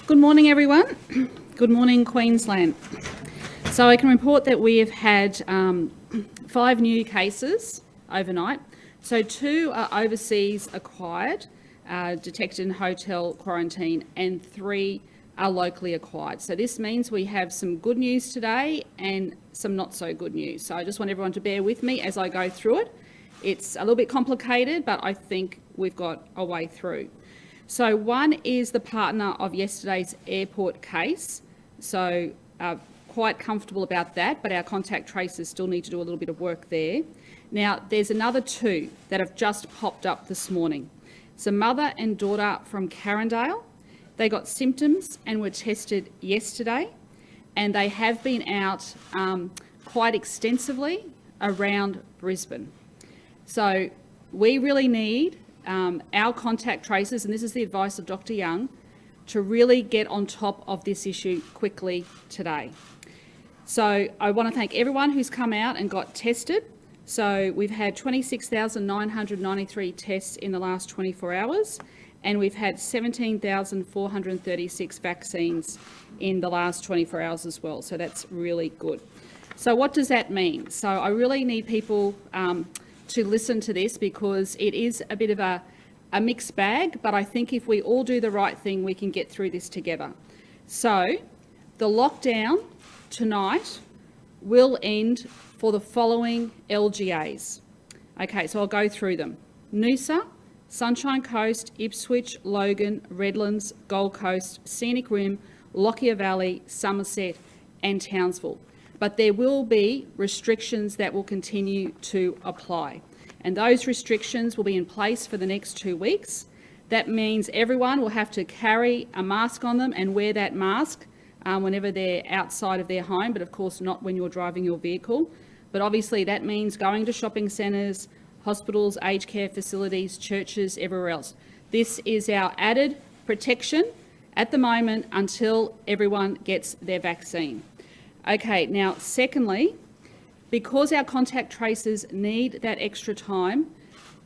Good morning, everyone. Good morning, Queensland. So I can report that we have had 5 new cases overnight. So 2 are overseas acquired, detected in hotel quarantine, and 3 are locally acquired. So this means we have some good news today and some not so good news. So I just want everyone to bear with me as I go through it. It's a little bit complicated, but I think we've got a way through. So one is the partner of yesterday's airport case. So quite comfortable about that, but our contact tracers still need to do a little bit of work there. Now, there's another 2 that have just popped up this morning. It's a mother and daughter from Carindale. They got symptoms and were tested yesterday, and they have been out quite extensively around Brisbane. So we really need our contact tracers, and this is the advice of Dr. Young, to really get on top of this issue quickly today. So I want to thank everyone who's come out and got tested. So we've had 26,993 tests in the last 24 hours, and we've had 17,436 vaccines in the last 24 hours as well. So that's really good. So what does that mean? So I really need people to listen to this, because it is a bit of a mixed bag, but I think if we all do the right thing, we can get through this together. So the lockdown tonight will end for the following LGAs. Okay, so I'll go through them. Noosa, Sunshine Coast, Ipswich, Logan, Redlands, Gold Coast, Scenic Rim, Lockyer Valley, Somerset and Townsville. But there will be restrictions that will continue to apply. And those restrictions will be in place for the next 2 weeks. That means everyone will have to carry a mask on them and wear that mask whenever they're outside of their home, but of course not when you're driving your vehicle. But obviously that means going to shopping centres, hospitals, aged care facilities, churches, everywhere else. This is our added protection at the moment until everyone gets their vaccine. Okay, now secondly, because our contact tracers need that extra time,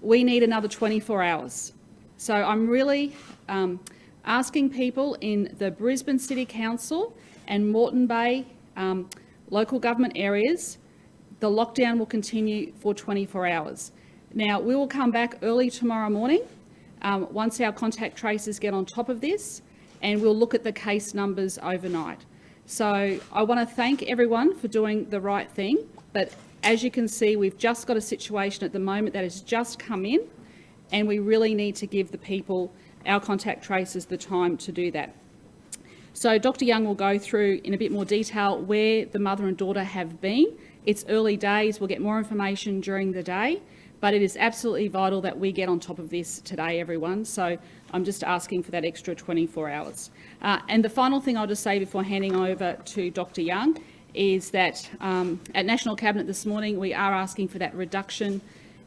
we need another 24 hours. So I'm really asking people in the Brisbane City Council and Moreton Bay local government areas, the lockdown will continue for 24 hours. Now, we will come back early tomorrow morning once our contact tracers get on top of this, and we'll look at the case numbers overnight. So I want to thank everyone for doing the right thing, but as you can see, we've just got a situation at the moment that has just come in, and we really need to give the people, our contact tracers, the time to do that. So Dr. Young will go through in a bit more detail where the mother and daughter have been. It's early days, we'll get more information during the day, but it is absolutely vital that we get on top of this today, everyone. So I'm just asking for that extra 24 hours. And the final thing I'll just say before handing over to Dr. Young is that at National Cabinet this morning, we are asking for that reduction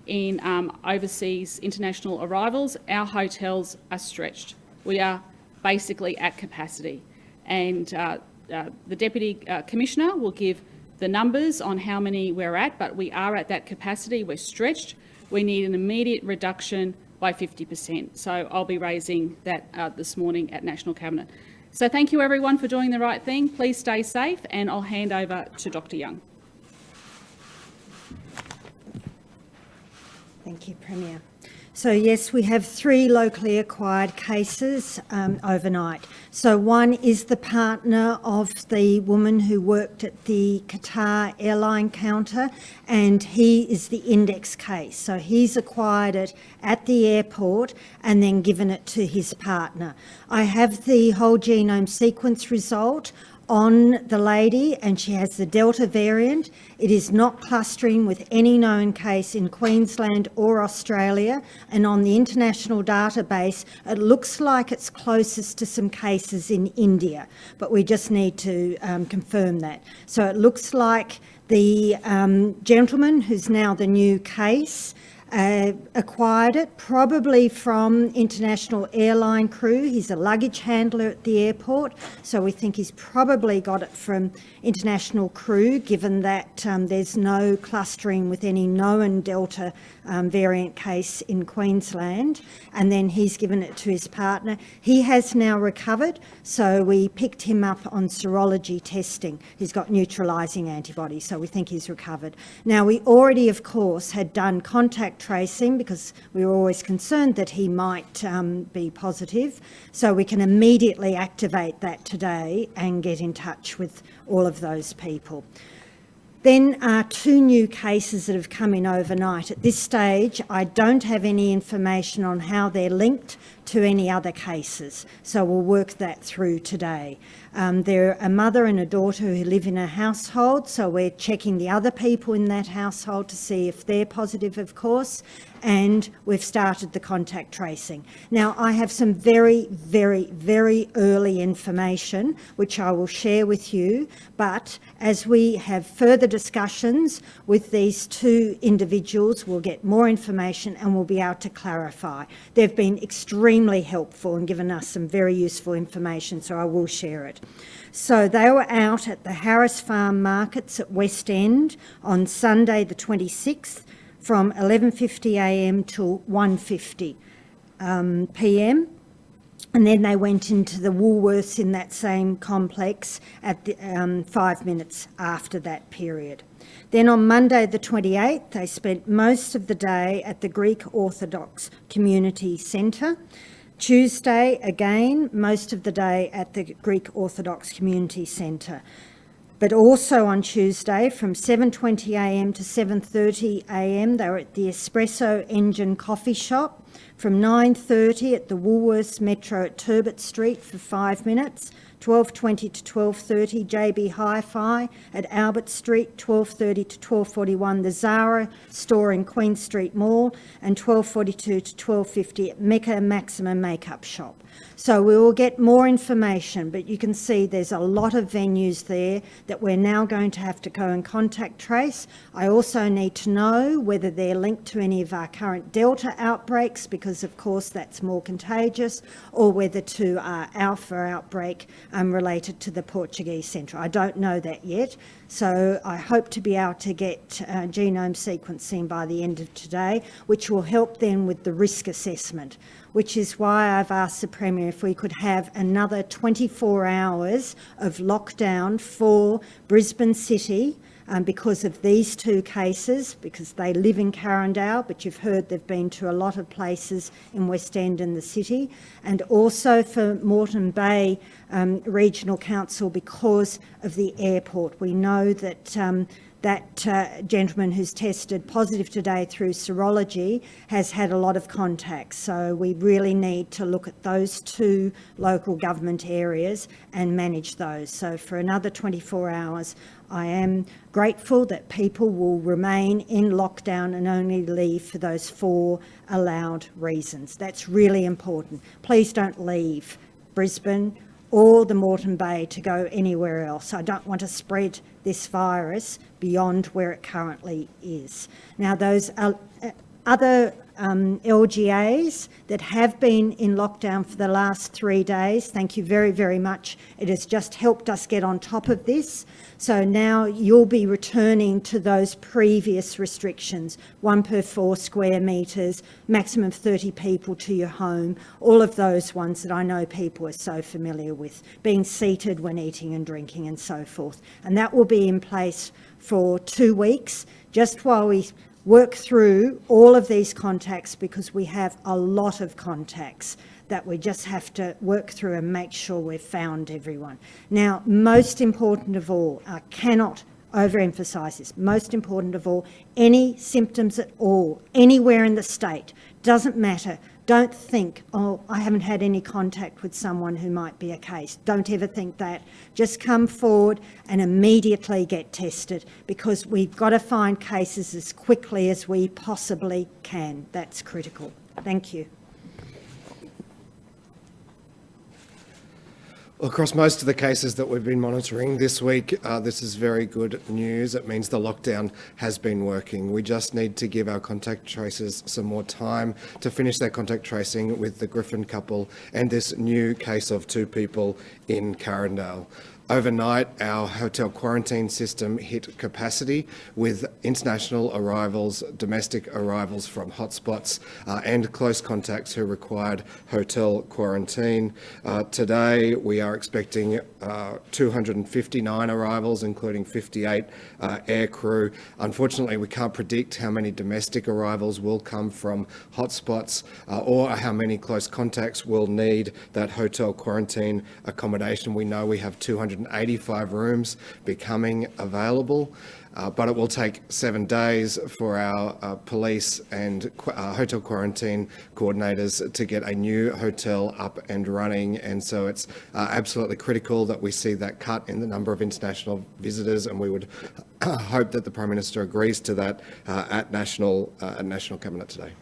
in overseas international arrivals. Our hotels are stretched. We are basically at capacity. And the Deputy Commissioner will give the numbers on how many we're at, but we are at that capacity. We're stretched. We need an immediate reduction by 50%. So I'll be raising that this morning at National Cabinet. So thank you everyone for doing the right thing. Please stay safe, and I'll hand over to Dr. Young. Thank you, Premier. So yes, we have 3 locally acquired cases overnight. So one is the partner of the woman who worked at the Qatar airline counter, and he is the index case. So he's acquired it at the airport and then given it to his partner. I have the whole genome sequence result on the lady, and she has the Delta variant. It is not clustering with any known case in Queensland or Australia, and on the international database it looks like it's closest to some cases in India, but we just need to confirm that. So it looks like the gentleman who's now the new case acquired it probably from international airline crew. He's a luggage handler at the airport, so we think he's probably got it from international crew, given that there's no clustering with any known Delta variant case in Queensland, and then he's given it to his partner. He has now recovered, so we picked him up on serology testing. He's got neutralising antibodies, so we think he's recovered. Now, we already, of course, had done contact tracing because we were always concerned that he might be positive, so we can immediately activate that today and get in touch with all of those people. Then 2 new cases that have come in overnight. At this stage, I don't have any information on how they're linked to any other cases, so we'll work that through today. They're a mother and a daughter who live in a household, so we're checking the other people in that household to see if they're positive, of course, and we've started the contact tracing. Now, I have some very, very, very early information, which I will share with you, but as we have further discussions with these 2 individuals, we'll get more information and we'll be able to clarify. They've been extremely helpful and given us some very useful information, so I will share it. So they were out at the Harris Farm Markets at West End on Sunday the 26th from 11:50am till 1:50 p.m. And then they went into the Woolworths in that same complex at the, 5 minutes after that period. Then on Monday the 28th, they spent most of the day at the Greek Orthodox Community Centre. Tuesday, again, most of the day at the Greek Orthodox Community Centre. But also on Tuesday, from 7:20am to 7:30am, they were at the Espresso Engine coffee shop. From 9:30 at the Woolworths Metro at Turbot Street for 5 minutes. 12:20 to 12:30, JB Hi-Fi at Albert Street, 12:30 to 12:41, the Zara store in Queen Street Mall, and 12:42 to 12:50 at Mecca Maximum Makeup Shop. So we will get more information, but you can see there's a lot of venues there that we're now going to have to go and contact trace. I also need to know whether they're linked to any of our current Delta outbreaks, because of course that's more contagious, or whether to our Alpha outbreak related to the Portuguese Centre. I don't know that yet, so I hope to be able to get genome sequencing by the end of today, which will help then with the risk assessment, which is why I've asked the Premier if we could have another 24 hours of lockdown for Brisbane City because of these 2 cases, because they live in Carindale, but you've heard they've been to a lot of places in West End and the city, and also for Moreton Bay Regional Council because of the airport. We know that that gentleman who's tested positive today through serology has had a lot of contacts. So we really need to look at those 2 local government areas and manage those. So for another 24 hours, I am grateful that people will remain in lockdown and only leave for those 4 allowed reasons. That's really important. Please don't leave Brisbane or the Moreton Bay to go anywhere else. I don't want to spread this virus beyond where it currently is. Now, those other LGAs that have been in lockdown for the last 3 days, thank you very, very much. It has just helped us get on top of this. So now you'll be returning to those previous restrictions, 1 per 4 square metres, maximum 30 people to your home, all of those ones that I know people are so familiar with, being seated when eating and drinking and so forth. And that will be in place for 2 weeks, just while we work through all of these contacts, because we have a lot of contacts that we just have to work through and make sure we've found everyone. Now, most important of all, I cannot overemphasise this, most important of all, any symptoms at all, anywhere in the state, doesn't matter. Don't think, oh, I haven't had any contact with someone who might be a case. Don't ever think that. Just come forward and immediately get tested, because we've got to find cases as quickly as we possibly can. That's critical. Thank you. Across most of the cases that we've been monitoring this week, this is very good news. It means the lockdown has been working. We just need to give our contact tracers some more time to finish their contact tracing with the Griffin couple and this new case of 2 people in Carindale. Overnight, our hotel quarantine system hit capacity with international arrivals, domestic arrivals from hotspots, and close contacts who required hotel quarantine. Today, we are expecting 259 arrivals, including 58 aircrew. Unfortunately, we can't predict how many domestic arrivals will come from hotspots or how many close contacts will need that hotel quarantine accommodation. We know we have 285 rooms becoming available, but it will take 7 days for our police and hotel quarantine coordinators to get a new hotel up and running. And so it's absolutely critical that we see that cut in the number of international visitors, and we would hope that the Prime Minister agrees to that at National Cabinet today.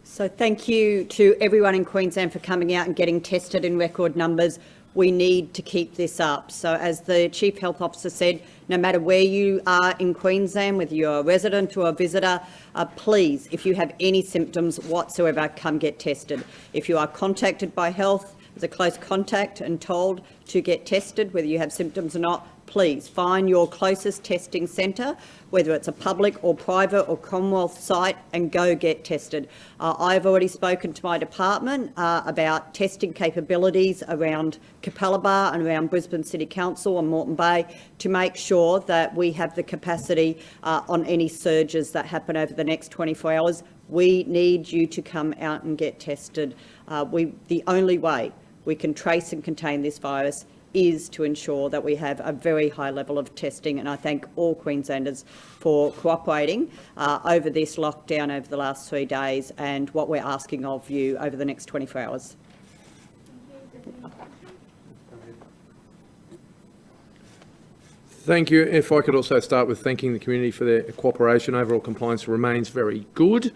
So thank you to everyone in Queensland for coming out and getting tested in record numbers. We need to keep this up. So as the Chief Health Officer said, no matter where you are in Queensland, whether you're a resident or a visitor, please, if you have any symptoms whatsoever, come get tested. If you are contacted by health as a close contact and told to get tested, whether you have symptoms or not, please find your closest testing centre, whether it's a public or private or Commonwealth site, and go get tested. I've already spoken to my department about testing capabilities around Capalaba and around Brisbane City Council and Moreton Bay to make sure that we have the capacity on any surges that happen over the next 24 hours. We need you to come out and get tested. The only way we can trace and contain this virus is to ensure that we have a very high level of testing, and I thank all Queenslanders for cooperating over this lockdown over the last 3 days and what we're asking of you over the next 24 hours. Thank you. If I could also start with thanking the community for their cooperation. Overall compliance remains very good.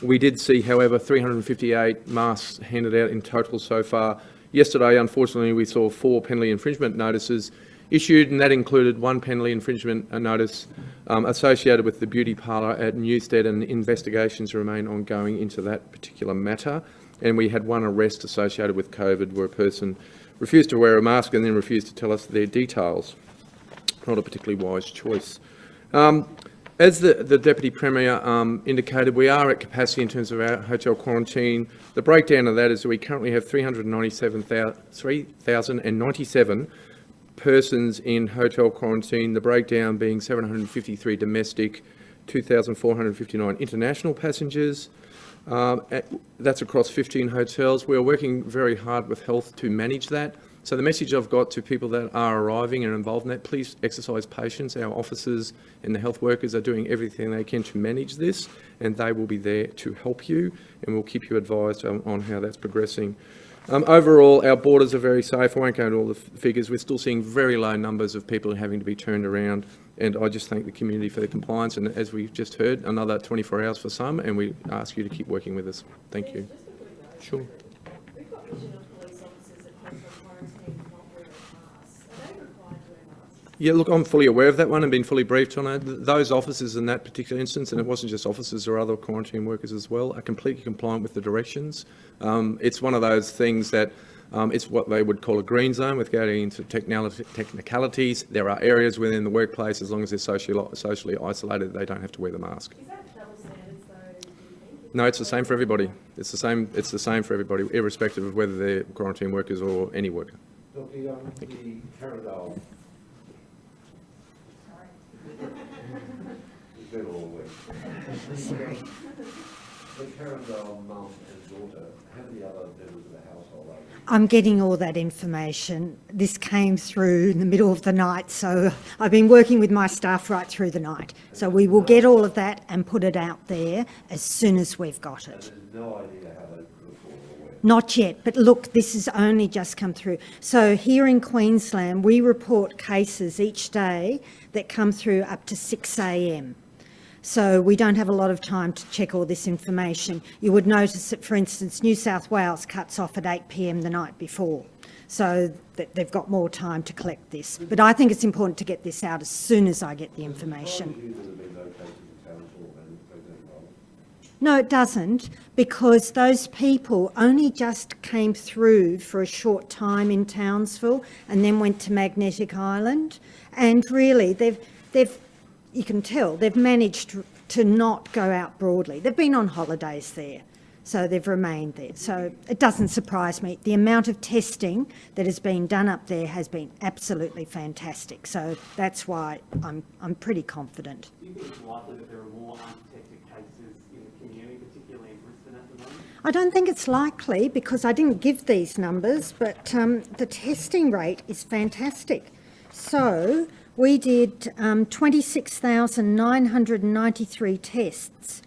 We did see, however, 358 masks handed out in total so far. Yesterday, unfortunately, we saw 4 penalty infringement notices issued, and that included 1 penalty infringement notice associated with the beauty parlour at Newstead, and investigations remain ongoing into that particular matter. And we had 1 arrest associated with COVID, where a person refused to wear a mask and then refused to tell us their details. Not a particularly wise choice. As the Deputy Premier indicated, we are at capacity in terms of our hotel quarantine. The breakdown of that is that we currently have 3,097 persons in hotel quarantine, the breakdown being 753 domestic, 2,459 international passengers. That's across 15 hotels. We are working very hard with health to manage that. So the message I've got to people that are arriving and involved in that, please exercise patience. Our officers and the health workers are doing everything they can to manage this, and they will be there to help you, and we'll keep you advised on how that's progressing. Overall, our borders are very safe. I won't go into all the figures. We're still seeing very low numbers of people having to be turned around, and I just thank the community for their compliance. And as we've just heard, another 24 hours for some, and we ask you to keep working with us. Thank you. Sure. Yeah, look, I'm fully aware of that one and been fully briefed on it. Those officers in that particular instance, and it wasn't just officers or other quarantine workers as well, are completely compliant with the directions. It's one of those things that it's what they would call a green zone with going into technicalities. There are areas within the workplace, as long as they're socially isolated, they don't have to wear the mask. Is that double standards though? No, it's the same for everybody. It's the same for everybody, irrespective of whether they're quarantine workers or any worker. Look, the Carindale. It's been a long week. The Carindale mum and daughter, how many other members of the household are there? I'm getting all that information. This came through in the middle of the night, so I've been working with my staff right through the night. So we will get all of that and put it out there as soon as we've got it. There's no idea how they could have fallen away. Not yet, but look, this has only just come through. So here in Queensland, we report cases each day that come through up to 6 a.m. So we don't have a lot of time to check all this information. You would notice that, for instance, New South Wales cuts off at 8 p.m. the night before, so that they've got more time to collect this. But I think it's important to get this out as soon as I get the information. No, it doesn't, because those people only just came through for a short time in Townsville and then went to Magnetic Island. And really, you can tell, they've managed to not go out broadly. They've been on holidays there, so they've remained there. So it doesn't surprise me. The amount of testing that has been done up there has been absolutely fantastic. So that's why I'm pretty confident. Do you think it's likely that there are more undetected cases in the community, particularly in Brisbane at the moment? I don't think it's likely, because I didn't give these numbers, but the testing rate is fantastic. So we did 26,993 tests,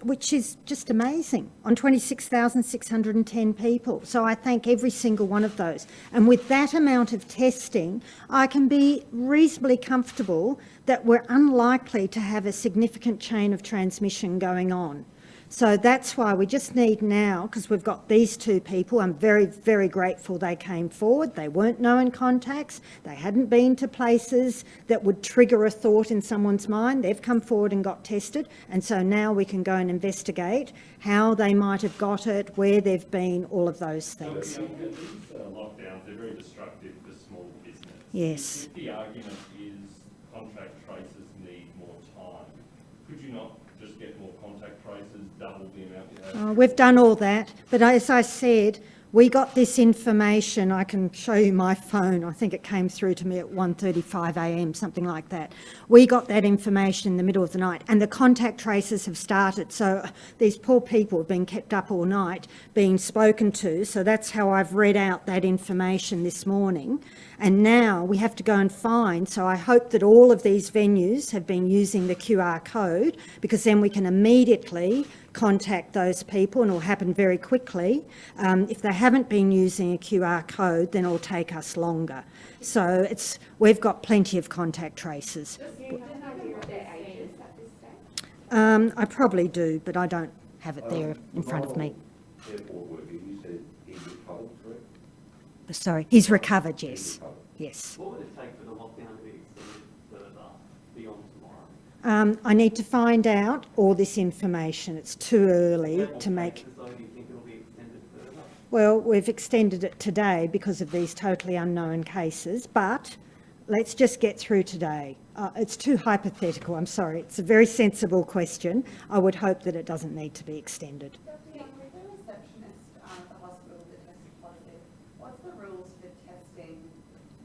which is just amazing, on 26,610 people. So I thank every single one of those. And with that amount of testing, I can be reasonably comfortable that we're unlikely to have a significant chain of transmission going on. So that's why we just need now, because we've got these two people, I'm very, very grateful they came forward. They weren't known contacts. They hadn't been to places that would trigger a thought in someone's mind. They've come forward and got tested. And so now we can go and investigate how they might have got it, where they've been, all of those things. These lockdowns, they're very destructive for small business. Yes. If the argument is contact tracers need more time, could you not just get more contact tracers, double the amount you have? We've done all that, but as I said, we got this information. I can show you my phone. I think it came through to me at 1:35 a.m, something like that. We got that information in the middle of the night, and the contact tracers have started. So these poor people have been kept up all night being spoken to. So that's how I've read out that information this morning. And now we have to go and find. So I hope that all of these venues have been using the QR code, because then we can immediately contact those people, and it will happen very quickly. If they haven't been using a QR code, then it will take us longer. So we've got plenty of contact tracers. I probably do, but I don't have it there in front of me. Airport worker, you said he's recovered, correct? Sorry, he's recovered, yes. Yes. What would it take for the lockdown to be extended further beyond tomorrow? I need to find out all this information. It's too early to make... So do you think it'll be extended further? Well, we've extended it today because of these totally unknown cases, but let's just get through today. It's too hypothetical, I'm sorry. It's a very sensible question. I would hope that it doesn't need to be extended. Dr. Young, with the receptionist at the hospital that tested positive, what's the rules for testing?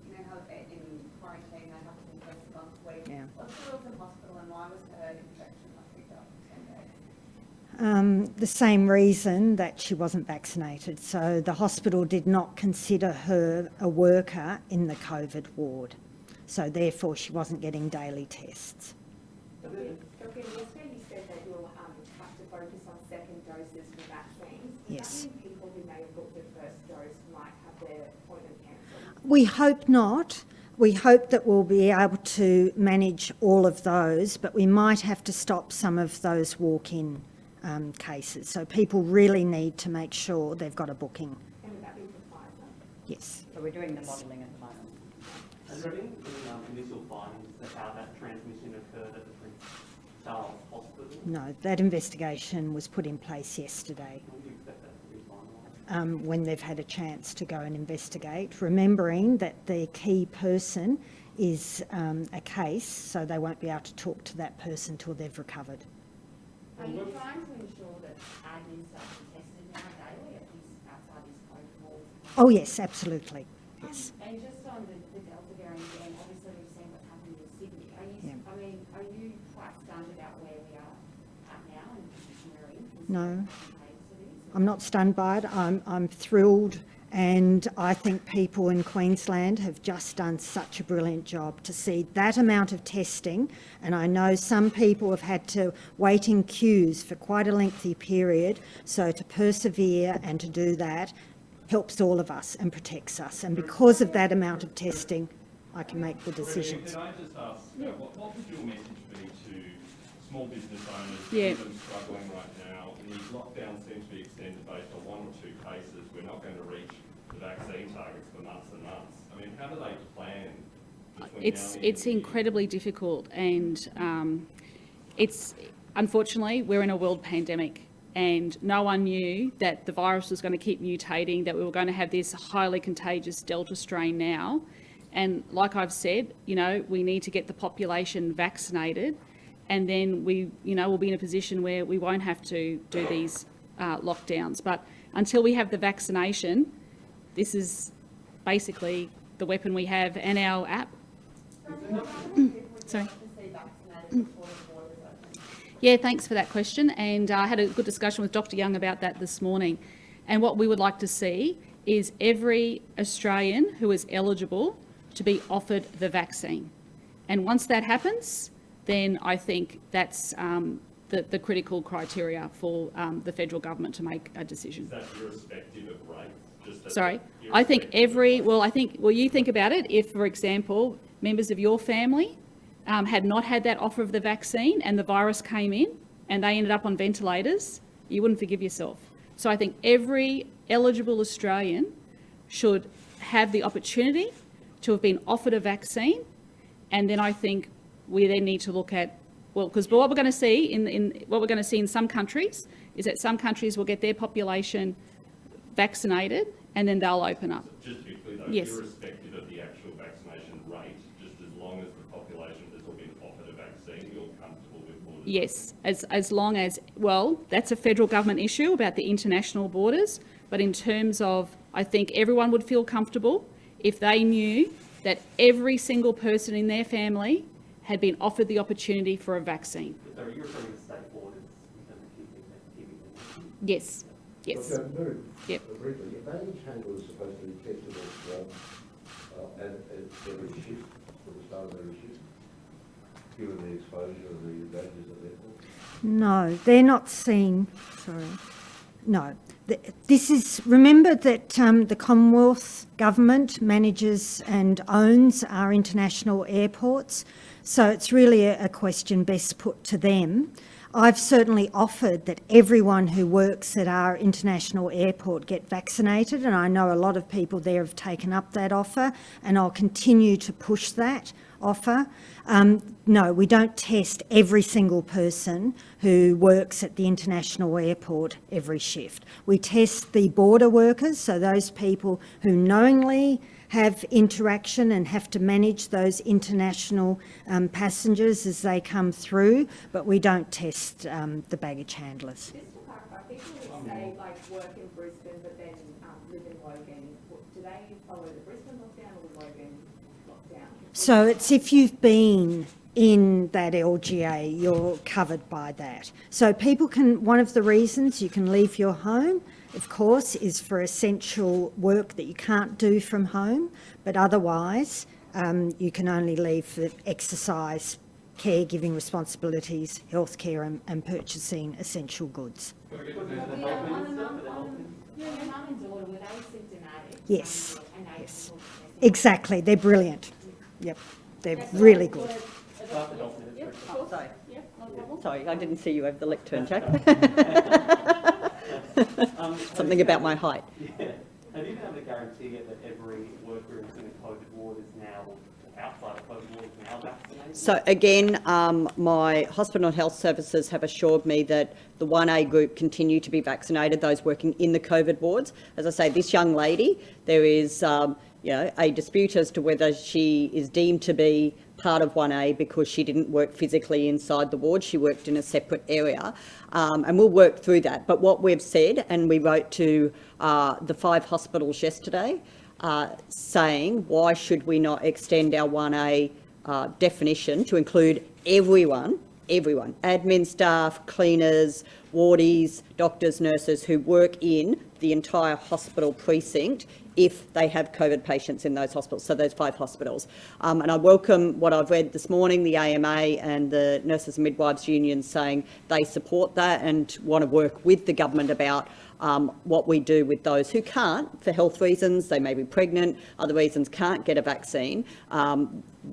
You know how in quarantine they have to be tested once a week. Yeah. What's the rules in hospital, and why was her infection not picked up for 10 days? The same reason that she wasn't vaccinated. So the hospital did not consider her a worker in the COVID ward. So therefore she wasn't getting daily tests. Dr. yesterday you said that you'll have to focus on second doses for vaccines. Does Yes. that mean people who may have booked their first dose might have their appointment cancelled? We hope not. We hope that we'll be able to manage all of those, but we might have to stop some of those walk-in cases. So people really need to make sure they've got a booking. And would that be for Pfizer? Yes. So we're doing the modelling at the moment. Has there been initial findings that how that transmission occurred at the Prince Charles Hospital? No, that investigation was put in place yesterday. When do you expect that to be finalised? When they've had a chance to go and investigate, remembering that the key person is a case, so they won't be able to talk to that person till they've recovered. Are you trying to ensure that admin staff are tested now daily at these outside these COVID walls? Oh yes, absolutely, yes. And just on the Delta variant again, obviously we've seen what's happened in Sydney. Are you quite stunned about where we are at now and the position we're in? No, I'm not stunned by it. I'm thrilled, and I think people in Queensland have just done such a brilliant job to see that amount of testing. And I know some people have had to wait in queues for quite a lengthy period. So to persevere and to do that helps all of us and protects us. And because of that amount of testing, I can make the decisions. Can I just ask, what would your message be to small business owners, Yeah. even struggling right now, and these lockdowns seem to be extended based on 1 or 2 cases. We're not going to reach the vaccine targets for months and months. I mean, how do they plan between now and the end It's of the year? incredibly difficult, and it's unfortunately we're in a world pandemic, and no one knew that the virus was going to keep mutating, that we were going to have this highly contagious Delta strain now. And like I've said, you know, we need to get the population vaccinated, and then we, you know, we'll be in a position where we won't have to do these lockdowns. But until we have the vaccination, this is basically the weapon we have, and our app. Sorry. Yeah, thanks for that question. And I had a good discussion with Dr. Young about that this morning. And what we would like to see is every Australian who is eligible to be offered the vaccine. And once that happens, then I think that's the critical criteria for the federal government to make a decision. Is that irrespective of race? Just as Sorry, I think you think about it, if, for example, members of your family had not had that offer of the vaccine and the virus came in and they ended up on ventilators, you wouldn't forgive yourself. So I think every eligible Australian should have the opportunity to have been offered a vaccine, and then I think we then need to look at, well, because what we're going to see in some countries is that some countries will get their population vaccinated and then they'll open up. Just to be clear though, Yes. irrespective of the actual vaccination rate, just as long as the population has all been offered a vaccine, you're comfortable with borders? Yes, as long as, well, that's a federal government issue about the international borders, but in terms of, I think everyone would feel comfortable if they knew that every single person in their family had been offered the opportunity for a vaccine. So you're referring to state borders in terms of keeping them. Yes, yes. Very Yep. briefly, your baggage handler is supposed to be tested at every shift, at the start of every shift, given the exposure of the baggages at the airport? No, they're not seen, sorry. No. This is, remember that the Commonwealth Government manages and owns our international airports, so it's really a question best put to them. I've certainly offered that everyone who works at our international airport get vaccinated, and I know a lot of people there have taken up that offer, and I'll continue to push that offer. No, we don't test every single person who works at the international airport every shift. We test the border workers, so those people who knowingly have interaction and have to manage those international passengers as they come through, but we don't test the baggage handlers. Just to clarify, people who say like work in Brisbane but then live in Logan, do they follow the Brisbane lockdown or the Logan lockdown? So it's if you've been in that LGA, you're covered by that. So people can, one of the reasons you can leave your home, of course, is for essential work that you can't do from home, but otherwise you can only leave for exercise, caregiving responsibilities, healthcare and purchasing essential goods. On the mum and daughter, were they symptomatic? Yes, And they yes. took testing? Exactly, they're brilliant. Yep, they're really good. Sorry. Sorry, I didn't see you over the lectern, Jack. Something about my height. Yeah. Have you been able to guarantee that every worker in a COVID ward is now, outside of COVID ward, is now vaccinated? So again, my hospital and health services have assured me that the 1A group continue to be vaccinated, those working in the COVID wards. As I say, this young lady, there is a dispute as to whether she is deemed to be part of 1A because she didn't work physically inside the ward, she worked in a separate area, and we'll work through that. But what we've said, and we wrote to the 5 hospitals yesterday, saying why should we not extend our 1A definition to include everyone, admin staff, cleaners, wardies, doctors, nurses who work in the entire hospital precinct if they have COVID patients in those hospitals, so those 5 hospitals. And I welcome what I've read this morning, the AMA and the Nurses and Midwives Union saying they support that and want to work with the government about what we do with those who can't, for health reasons, they may be pregnant, other reasons can't get a vaccine,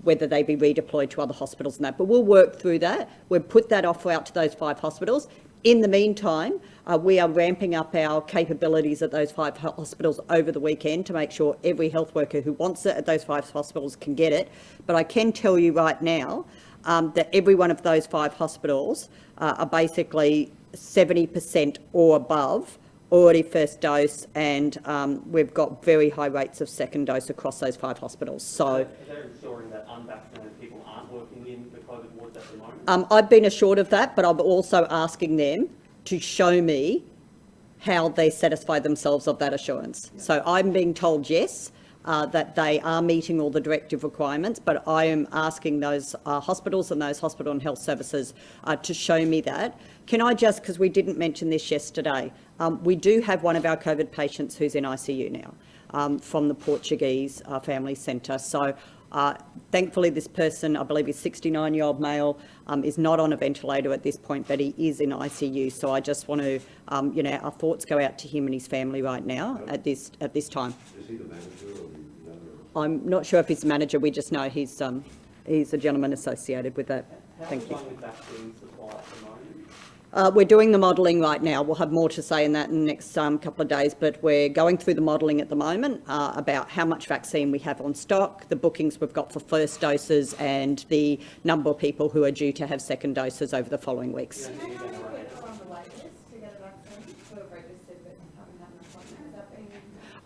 whether they be redeployed to other hospitals and that. But we'll work through that. We've put that offer out to those 5 hospitals. In the meantime, we are ramping up our capabilities at those 5 hospitals over the weekend to make sure every health worker who wants it at those 5 hospitals can get it. But I can tell you right now that every one of those 5 hospitals are basically 70% or above already first dose, and we've got very high rates of second dose across those 5 hospitals. So they're ensuring that unvaccinated people aren't working in the COVID wards at the moment? I've been assured of that, but I'm also asking them to show me how they satisfy themselves of that assurance. So I'm being told yes, that they are meeting all the directive requirements, but I am asking those hospitals and those hospital and health services to show me that. Can I just, because we didn't mention this yesterday, we do have one of our COVID patients who's in ICU now from the Portuguese Family Centre. So thankfully this person, I believe he's 69-year-old male, is not on a ventilator at this point, but he is in ICU. So I just want to, our thoughts go out to him and his family right now at this time. Is he the manager or the owner? I'm not sure if he's the manager, we just know he's a gentleman associated with that. Thank you. How is with vaccine supply at the moment? We're doing the modelling right now. We'll have more to say in that in the next couple of days, but we're going through the modelling at the moment about how much vaccine we have on stock, the bookings we've got for first doses, and the number of people who are due to have second doses over the following weeks. Can I know how many people are on the wait list to get a vaccine who have registered but haven't had an appointment? Is that being...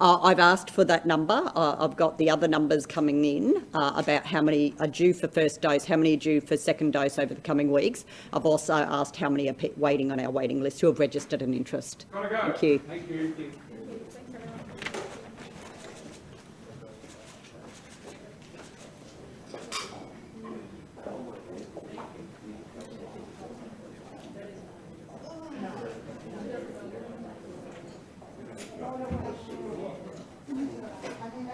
I've asked for that number. I've got the other numbers coming in about how many are due for first dose, how many are due for second dose over the coming weeks. I've also asked how many are waiting on our waiting list who have registered an interest. Thank you. Thank you.